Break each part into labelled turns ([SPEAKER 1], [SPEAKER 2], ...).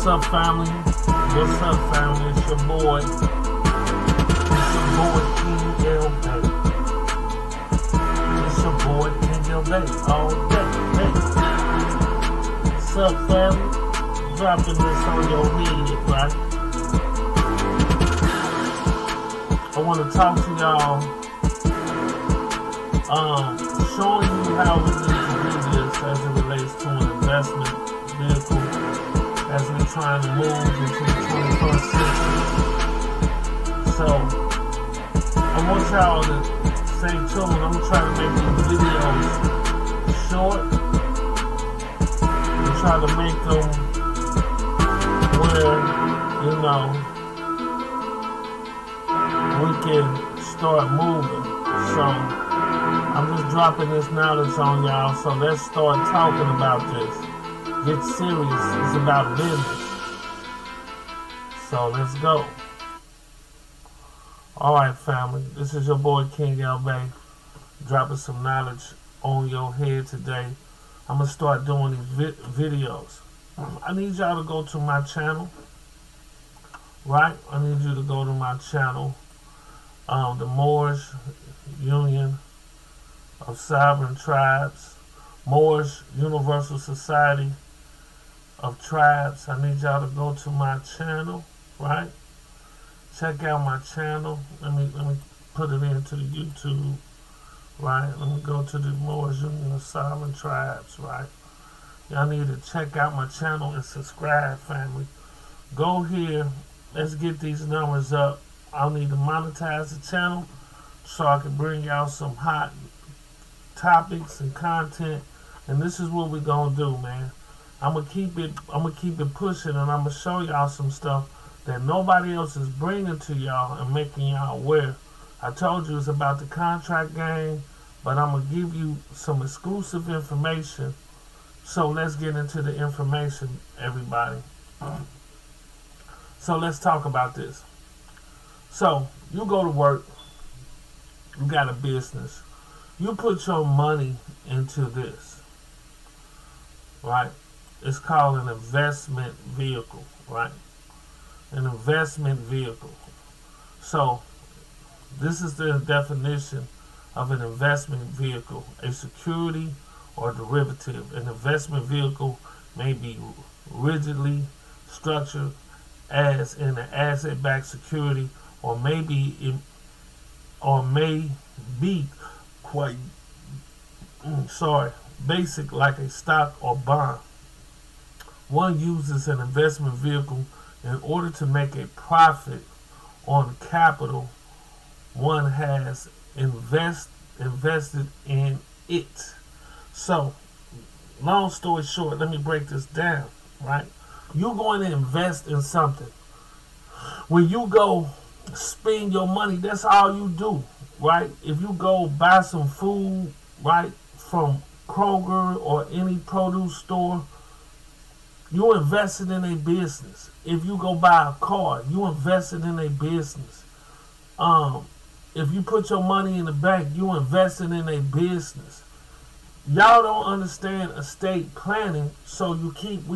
[SPEAKER 1] What's up, family? What's up, family? It's your boy. It's your boy, Keng El Bey. It's your boy, Keng El Bey. All day. Hey. What's up, family? Dropping this on your head, right? I want to talk to y'all, showing you how we need to do this as it relates to an investment vehicle as we're trying to move into the 21st century. So, I want y'all to stay tuned. I'm trying to make these videos short and try to make them where, you know, we can start moving. So, I'm just dropping this knowledge on y'all, so let's start talking about this. Get serious. It's about business. So let's go. Alright, family. This is your boy Keng El Bey, dropping some knowledge on your head today. I'm going to start doing these videos. I need y'all to go to my channel. Right? I need you to go to my channel. The Moorish Union of Sovereign Tribes. Moorish Universal Society of Tribes. I need y'all to go to my channel, right? Check out my channel. Let me put it into the YouTube, right? Let me go to the Moorish Union of Sovereign Tribes, right? Y'all need to check out my channel and subscribe, family. Go here. Let's get these numbers up. I'll need to monetize the channel so I can bring y'all some hot topics and content. And this is what we're gonna do, man. I'm gonna keep it pushing, and I'm gonna show y'all some stuff that nobody else is bringing to y'all and making y'all aware. I told you it's about the contract game, but I'm gonna give you some exclusive information. So let's get into the information, everybody. So let's talk about this. So you go to work, you got a business, you put your money into this, right? It's called an investment vehicle, right? An investment vehicle. So, this is the definition of an investment vehicle. A security or derivative. An investment vehicle may be rigidly structured as in an asset-backed security, or may be quite basic, like a stock or bond. One uses an investment vehicle in order to make a profit on capital one has invested in it. So, long story short, let me break this down, right? You're going to invest in something. When you go spend your money, that's all you do, right? If you go buy some food, right, from Kroger or any produce store, you invested in a business. If you go buy a car, you invested in a business. If you put your money in the bank, you invested in a business. Y'all don't understand estate planning, so we keep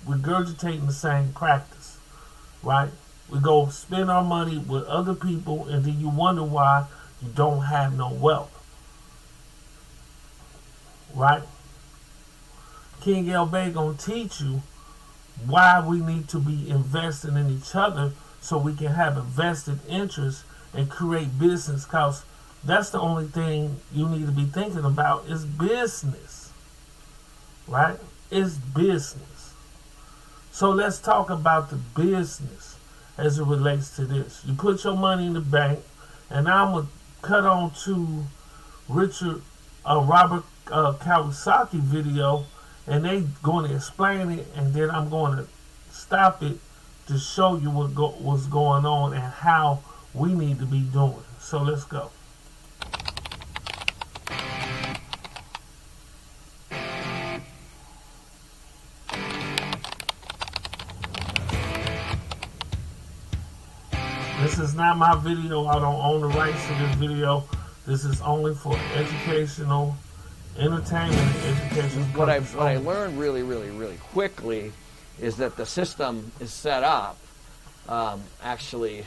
[SPEAKER 1] regurgitating the same practice, right? We go spend our money with other people, and then you wonder why you don't have no wealth, right? Keng El Bey gonna teach you why we need to be investing in each other so we can have a vested interest and create business, because that's the only thing you need to be thinking about is business, right? It's business. So let's talk about the business as it relates to this. You put your money in the bank, and now I'm going to cut on to Robert Kiyosaki video, and they going to explain it, and then I'm going to stop it to show you what's going on and how we need to be doing. So let's go. This is not my video. I don't own the rights to this video. This is only for educational, entertainment, and educational purposes.
[SPEAKER 2] What I learned really quickly is that the system is set up. Actually,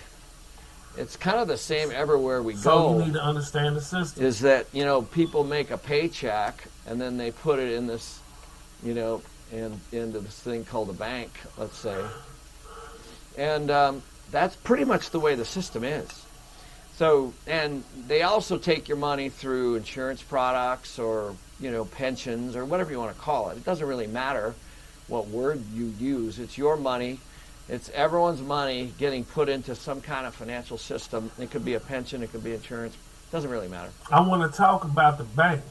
[SPEAKER 2] it's kind of the same everywhere we go.
[SPEAKER 1] So you need to understand the system.
[SPEAKER 2] Is that, you know, people make a paycheck and then they put it in this, you know, into this thing called a bank, let's say. And that's pretty much the way the system is. So, and they also take your money through insurance products or, you know, pensions or whatever you want to call it. It doesn't really matter what word you use. It's your money. It's everyone's money getting put into some kind of financial system. It could be a pension. It could be insurance. It doesn't really matter.
[SPEAKER 1] I want to talk about the bank.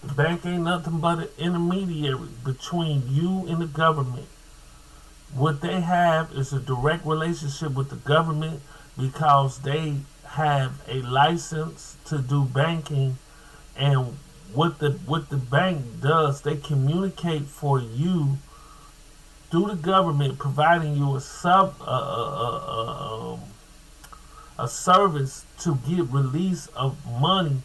[SPEAKER 1] The bank ain't nothing but an intermediary between you and the government. What they have is a direct relationship with the government because they have a license to do banking, and what the bank does, they communicate for you through the government, providing you a service to get release of money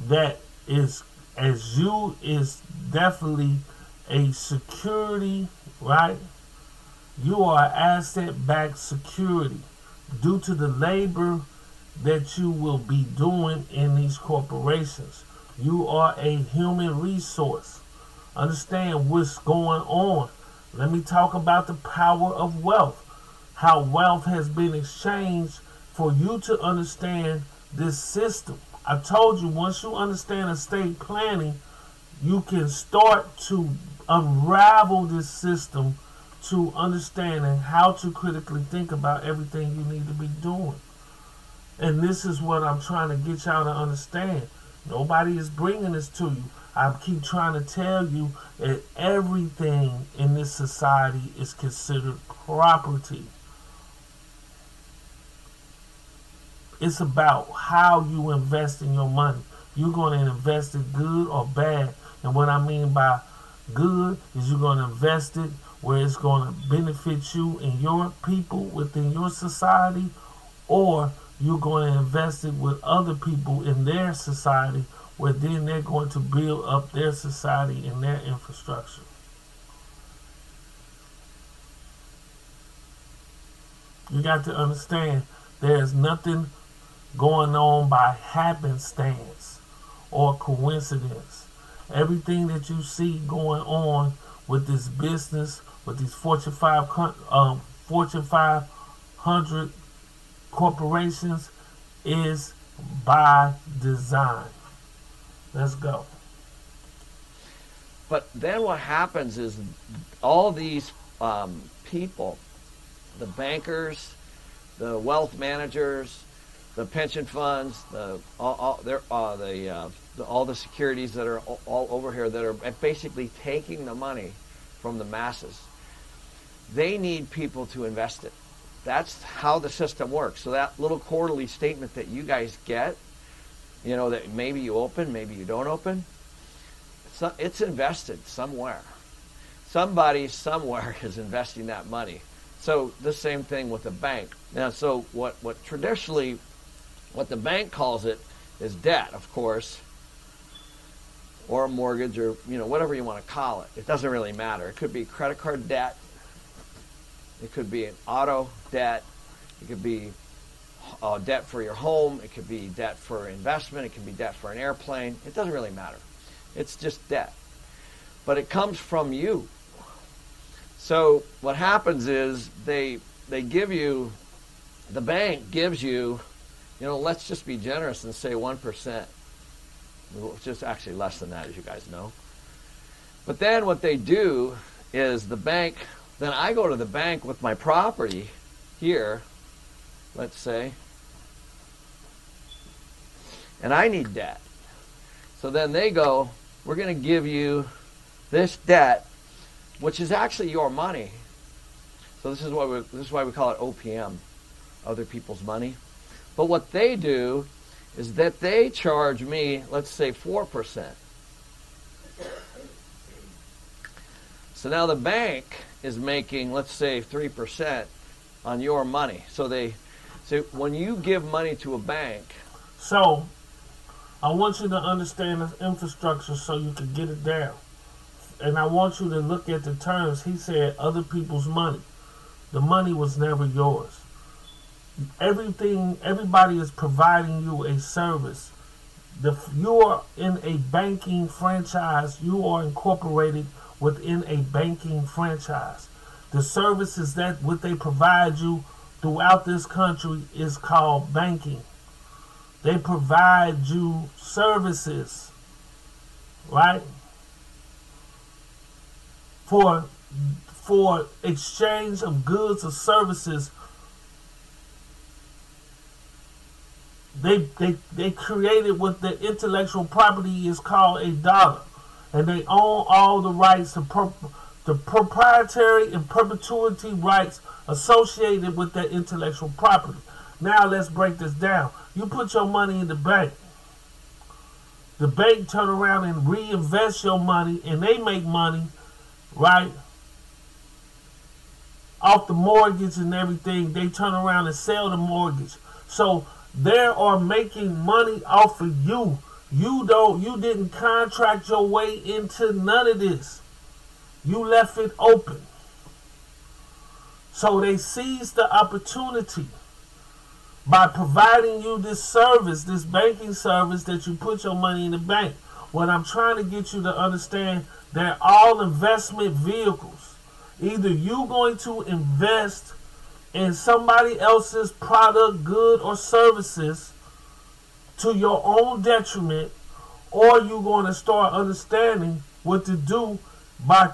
[SPEAKER 1] that is, as you, is definitely a security, right? You are asset-backed security due to the labor that you will be doing in these corporations. You are a human resource. Understand what's going on. Let me talk about the power of wealth. How wealth has been exchanged for you to understand this system. I told you, once you understand estate planning, you can start to unravel this system to understanding how to critically think about everything you need to be doing. And this is what I'm trying to get y'all to understand. Nobody is bringing this to you. I keep trying to tell you that everything in this society is considered property. It's about how you invest in your money. You're going to invest it good or bad. And what I mean by good is you're going to invest it where it's going to benefit you and your people within your society, or you're going to invest it with other people in their society where then they're going to build up their society and their infrastructure. You got to understand there's nothing going on by happenstance or coincidence. Everything that you see going on with this business, with these Fortune 500 corporations is by design. Let's go.
[SPEAKER 2] But then what happens is all these people, the bankers, the wealth managers, the pension funds, all the securities that are all over here that are basically taking the money from the masses. They need people to invest it. That's how the system works. So that little quarterly statement that you guys get, you know, that maybe you open, maybe you don't open, it's invested somewhere. Somebody somewhere is investing that money. So the same thing with the bank. Now, so what traditionally, what the bank calls it is debt, of course, or a mortgage, or, you know, whatever you want to call it. It doesn't really matter. It could be credit card debt. It could be an auto debt. It could be debt for your home. It could be debt for investment. It could be debt for an airplane. It doesn't really matter. It's just debt. But it comes from you. So what happens is they give you, the bank gives you, you know, let's just be generous and say 1%. Just actually less than that, as you guys know. But then what they do is the bank, then I go to the bank with my property here, let's say, and I need debt. So then they go, we're going to give you this debt, which is actually your money. So this is why we call it OPM, other people's money. But what they do is that they charge me, let's say, 4%. So now the bank is making, let's say, 3% on your money. So when you give money to a bank.
[SPEAKER 1] So I want you to understand this infrastructure so you can get it down. and I want you to look at the terms. He said other people's money. The money was never yours. Everybody is providing you a service. You are in a banking franchise. You are incorporated within a banking franchise. The services that what they provide you throughout this country is called banking. They provide you services, right? For exchange of goods or services. They created what the intellectual property is called a dollar, and they own all the rights, the proprietary and perpetuity rights associated with that intellectual property. Now let's break this down. You put your money in the bank. The bank turn around and reinvest your money, and they make money, right, off the mortgage and everything. They turn around and sell the mortgage. So they are making money off of you. You didn't contract your way into none of this. You left it open. So they seized the opportunity by providing you this service, this banking service that you put your money in the bank. What I'm trying to get you to understand, they're all investment vehicles. Either you're going to invest in somebody else's product, good, or services to your own detriment, or you're going to start understanding what to do by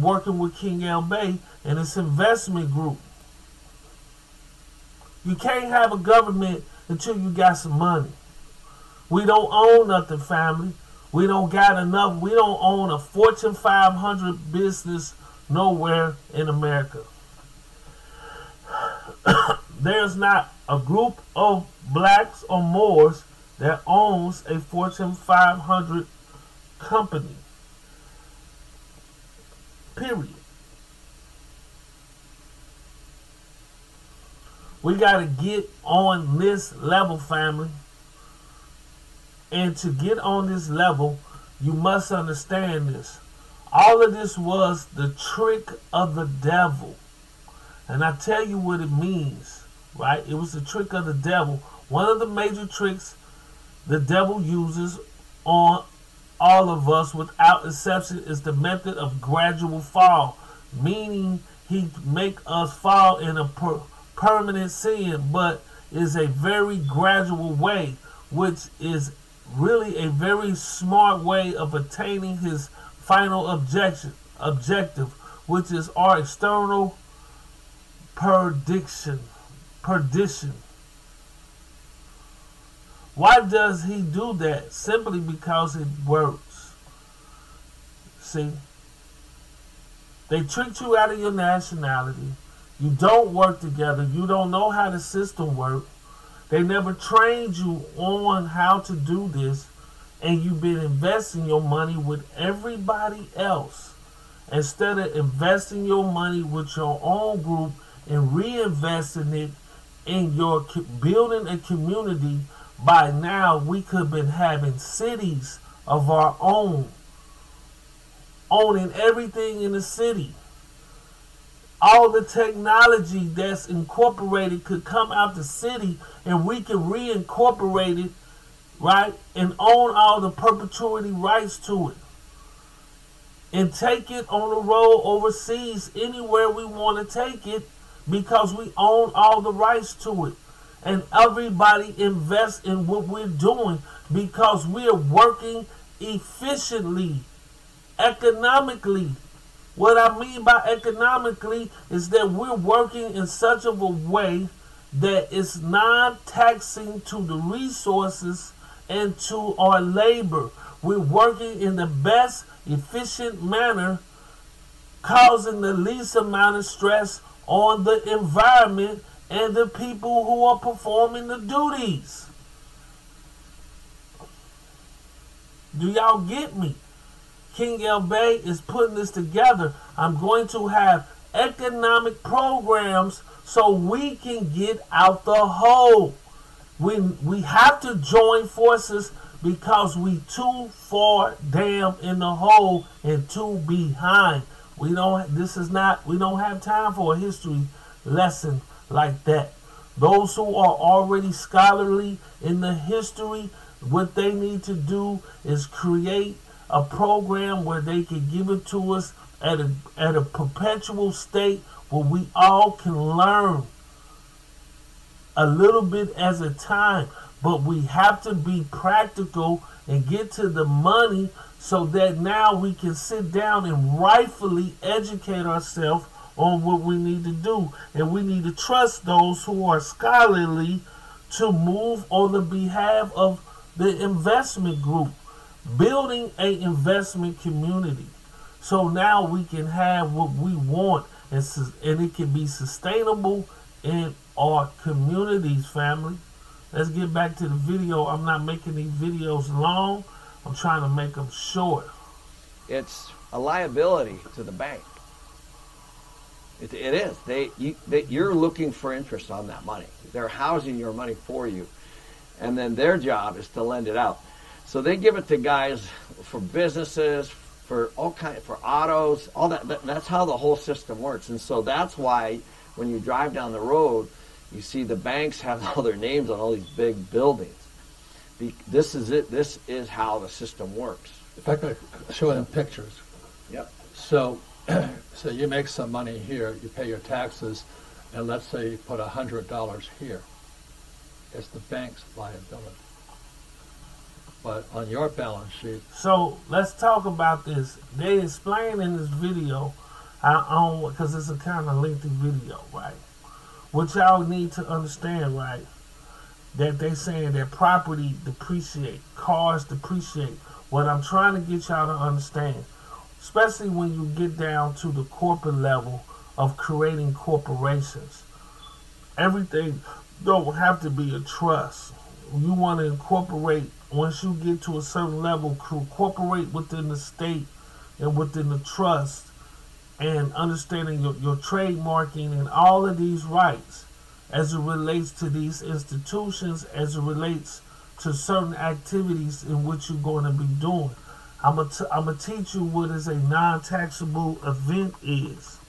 [SPEAKER 1] working with Keng El Bey and his investment group. You can't have a government until you got some money. We don't own nothing, family. We don't got enough. We don't own a Fortune 500 business nowhere in America. There's not a group of blacks or Moors that owns a Fortune 500 company. Period. We got to get on this level, family. And to get on this level, you must understand this. All of this was the trick of the devil. And I tell you what it means, right? It was the trick of the devil. One of the major tricks the devil uses on all of us without exception is the method of gradual fall. Meaning he make us fall in a permanent sin, but is a very gradual way, which is really a very smart way of attaining his final objective, which is our external perdition. Why does he do that? Simply because it works. See, they tricked you out of your nationality. You don't work together. You don't know how the system works. They never trained you on how to do this, and you've been investing your money with everybody else instead of investing your money with your own group and reinvesting it in your building a community. By now, we could have been having cities of our own, owning everything in the city. All the technology that's incorporated could come out the city, and we can reincorporate it, right, and own all the perpetuity rights to it, and take it on the road overseas anywhere we want to take it, because we own all the rights to it. And everybody invests in what we're doing because we're working efficiently, economically. What I mean by economically is that we're working in such of a way that it's non-taxing to the resources and to our labor. We're working in the best efficient manner, causing the least amount of stress on the environment and the people who are performing the duties. Do y'all get me? Keng El Bey is putting this together. I'm going to have economic programs so we can get out the hole. We have to join forces because we too far damn in the hole and too behind. We don't have time for a history lesson like that. Those who are already scholarly in the history, what they need to do is create a program where they can give it to us at a perpetual state where we all can learn a little bit at a time. But we have to be practical and get to the money so that now we can sit down and rightfully educate ourselves on what we need to do. And we need to trust those who are scholarly to move on the behalf of the investment group, building an investment community. So now we can have what we want, and it can be sustainable in our communities, family. Let's get back to the video. I'm not making these videos long. I'm trying to make them short.
[SPEAKER 2] It's a liability to the bank. It is. You're looking for interest on that money. They're housing your money for you, and then their job is to lend it out. So they give it to guys for businesses, for for autos, all that. That's how the whole system works. And so that's why when you drive down the road, you see the banks have all their names on all these big buildings. This is it. This is how the system works.
[SPEAKER 3] If I could show them pictures.
[SPEAKER 2] Yep.
[SPEAKER 3] So, so you make some money here, you pay your taxes, and let's say you put $100 here. It's the bank's liability. But on your balance sheet.
[SPEAKER 1] So let's talk about this. They explain in this video, because it's a kind of lengthy video, right? What y'all need to understand, right? That they saying that property depreciate, cars depreciate. What I'm trying to get y'all to understand, especially when you get down to the corporate level of creating corporations, everything don't have to be a trust. You want to incorporate, once you get to a certain level, incorporate within the state and within the trust, and understanding your trademarking and all of these rights as it relates to these institutions, as it relates to certain activities in which you're going to be doing. I'm gonna teach you what is a non-taxable event is.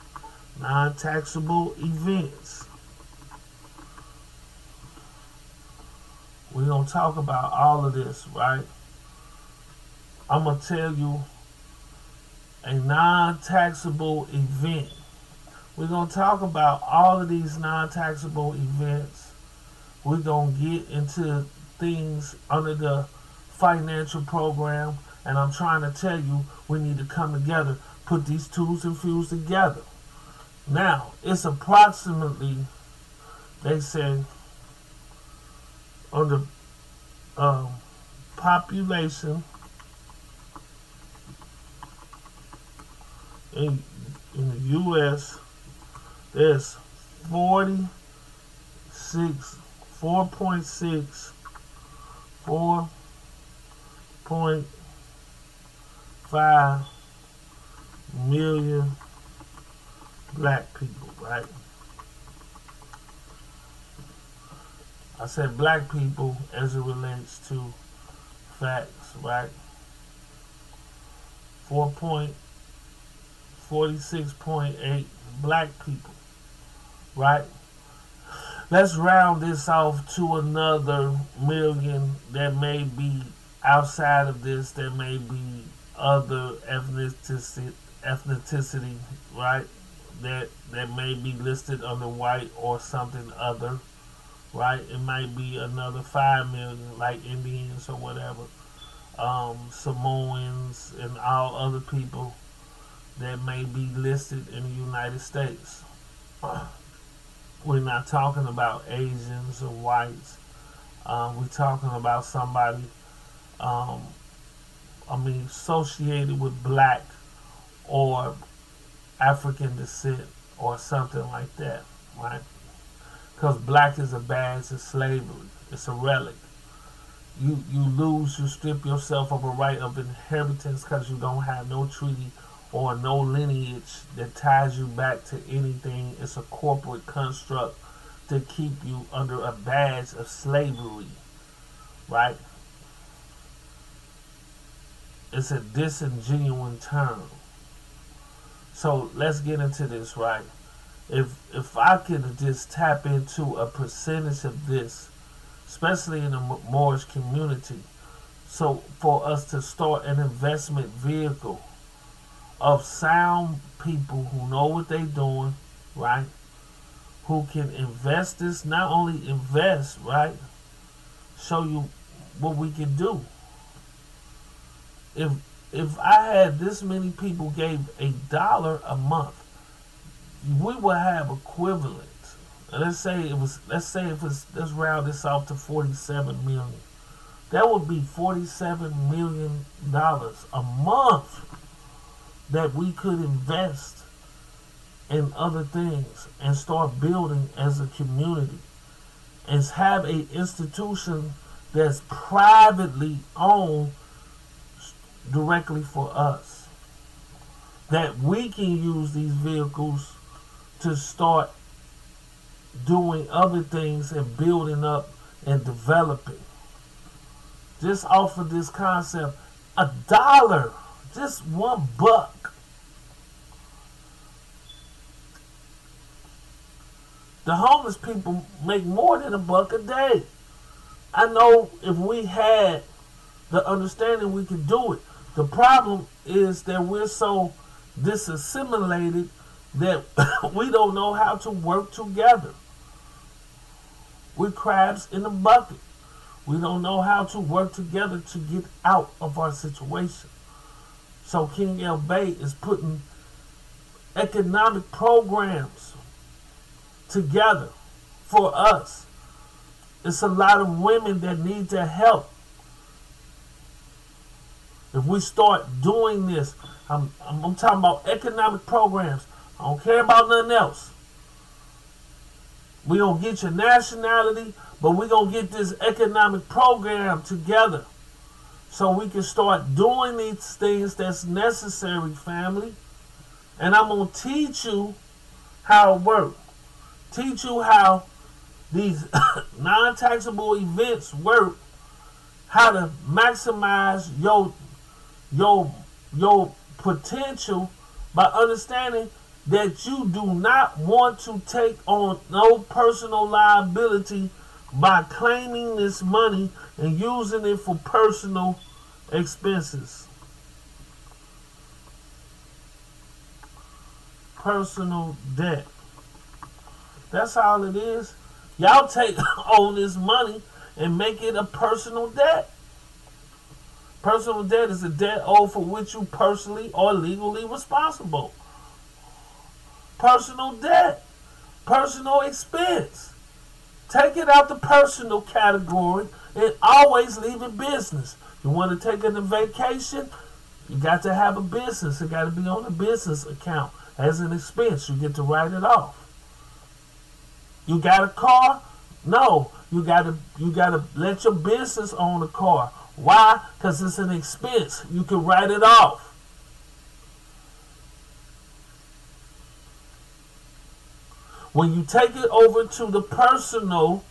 [SPEAKER 1] Non-taxable events. We're going to talk about all of this, right? I'm going to tell you a non-taxable event. We're going to talk about all of these non-taxable events. We're going to get into things under the financial program, and I'm trying to tell you we need to come together, put these tools and fuse together. Now, it's approximately, they say, on the population in the U.S., there's 4.5 million black people, right? I said black people as it relates to facts, right? 46.8 black people, right? Let's round this off to another million that may be outside of this, that may be other ethnicity, right? That may be listed under white or something other, right? It might be another 5 million, like Indians or whatever, Samoans and all other people that may be listed in the United States. We're not talking about Asians or whites. We're talking about somebody, associated with black or African descent or something like that, right? Because black is a badge of slavery. It's a relic. You strip yourself of a right of inheritance because you don't have no treaty or no lineage that ties you back to anything. It's a corporate construct to keep you under a badge of slavery, right? it's a disingenuous term. So let's get into this, right? If I could just tap into a percentage of this, especially in the Moorish community, so for us to start an investment vehicle of sound people who know what they're doing, right? Who can invest this, not only invest, right? Show you what we can do. If I had this many people gave $1 a month, we would have equivalent. Let's round this off to 47 million. That would be $47 million a month that we could invest in other things and start building as a community and have a institution that's privately owned directly for us, that we can use these vehicles to start doing other things and building up and developing. Just off of this concept, $1, just $1. The homeless people make more than $1 a day. I know if we had the understanding, we could do it. The problem is that we're so disassimilated that we don't know how to work together. We're crabs in a bucket. We don't know how to work together to get out of our situation. So Keng El Bey is putting economic programs together for us. It's a lot of women that need the help. If we start doing this, I'm talking about economic programs. I don't care about nothing else. We gonna get your nationality, but we gonna get this economic program together so we can start doing these things that's necessary, family. And I'm gonna teach you how it works. Teach you how these non-taxable events work, how to maximize your potential by understanding that you do not want to take on no personal liability by claiming this money and using it for personal expenses. Personal debt. That's all it is. Y'all take on this money and make it a personal debt. Personal debt is a debt owed for which you personally or legally responsible. Personal debt. Personal expense. Take it out the personal category and always leave it business. You want to take a vacation? You got to have a business. It got to be on a business account as an expense. You get to write it off. You got a car? No. You gotta let your business own a car. Why? Because it's an expense. You can write it off. When you take it over to the personal,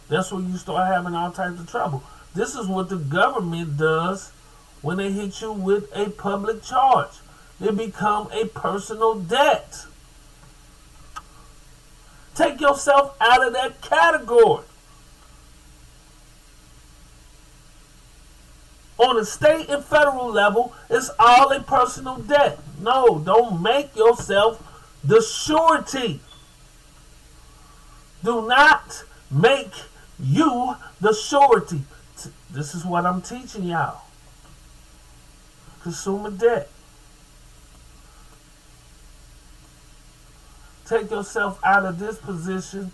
[SPEAKER 1] that's when you start having all types of trouble. This is what the government does when they hit you with a public charge. It becomes a personal debt. Take yourself out of that category. On a state and federal level, it's all a personal debt. No, don't make yourself the surety. Do not make you the surety. This is what I'm teaching y'all. Consumer debt. Take yourself out of this position,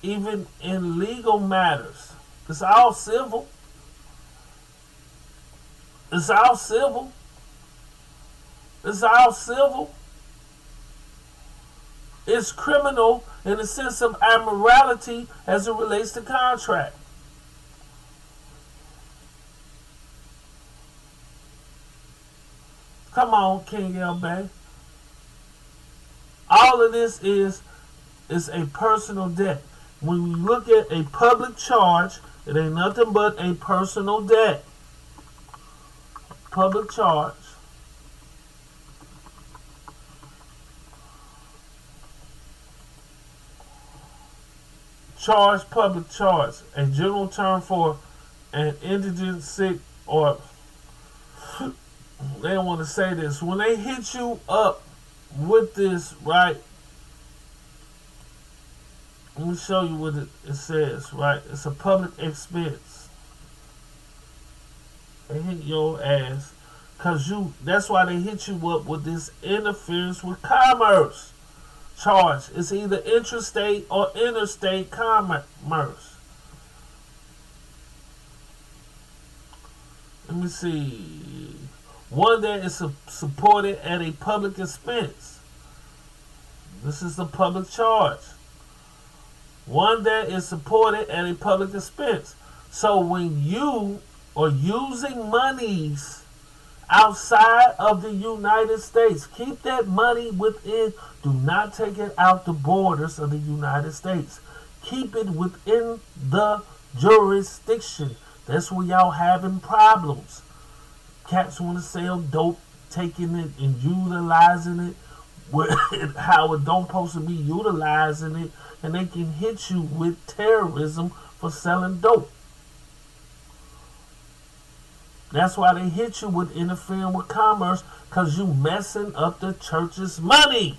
[SPEAKER 1] even in legal matters. It's all civil. It's all civil. It's all civil. It's criminal in the sense of immorality as it relates to contract. Come on, Keng El Bey. All of this is a personal debt. When we look at a public charge, it ain't nothing but a personal debt. public charge. Charge, public charge, a general term for an indigent, sick, or they don't want to say this. When they hit you up with this, right? Let me show you what it says, right? It's a public expense. They hit your ass because that's why they hit you up with this interference with commerce charge. It's either intrastate or interstate commerce. Let me see. One that is supported at a public expense. This is the public charge. One that is supported at a public expense. So when you are using monies outside of the United States, keep that money within. Do not take it out the borders of the United States. Keep it within the jurisdiction. That's where y'all having problems. Cats want to sell dope, taking it and utilizing it how it don't supposed to be utilizing it, and they can hit you with terrorism for selling dope. That's why they hit you with interfering with commerce, because you messing up the church's money.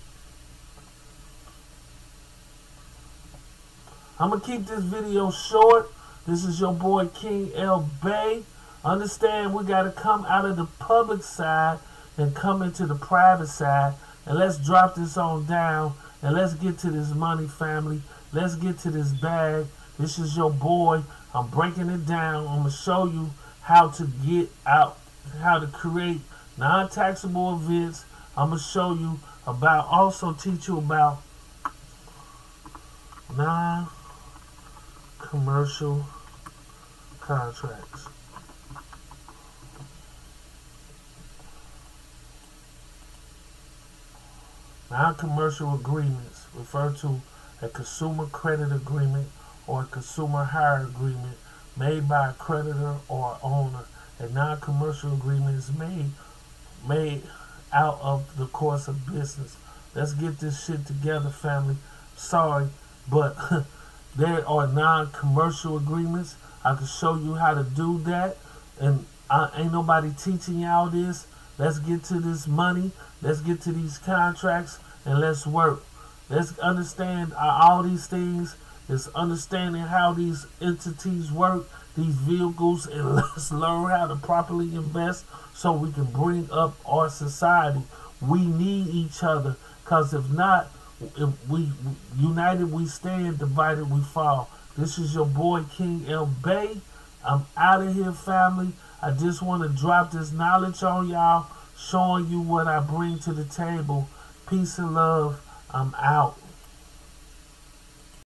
[SPEAKER 1] I'm going to keep this video short. This is your boy Keng El Bey. Understand, we got to come out of the public side and come into the private side. And let's drop this on down. And let's get to this money, family. Let's get to this bag. This is your boy. I'm breaking it down. I'm going to show you how to get out, how to create non-taxable events. I'm going to show you about, also teach you about non-commercial contracts. Non-commercial agreements refer to a consumer credit agreement or a consumer hire agreement made by a creditor or owner. A non-commercial agreement is made out of the course of business. Let's get this shit together, family. Sorry, but there are non-commercial agreements. I can show you how to do that, and ain't nobody teaching y'all this. Let's get to this money. Let's get to these contracts, and let's work. Let's understand all these things. It's understanding how these entities work, these vehicles, and let's learn how to properly invest so we can bring up our society. We need each other, because if not, if we united we stand, divided we fall. This is your boy Keng El Bey. I'm out of here, family. I just want to drop this knowledge on y'all, showing you what I bring to the table. Peace and love. I'm out.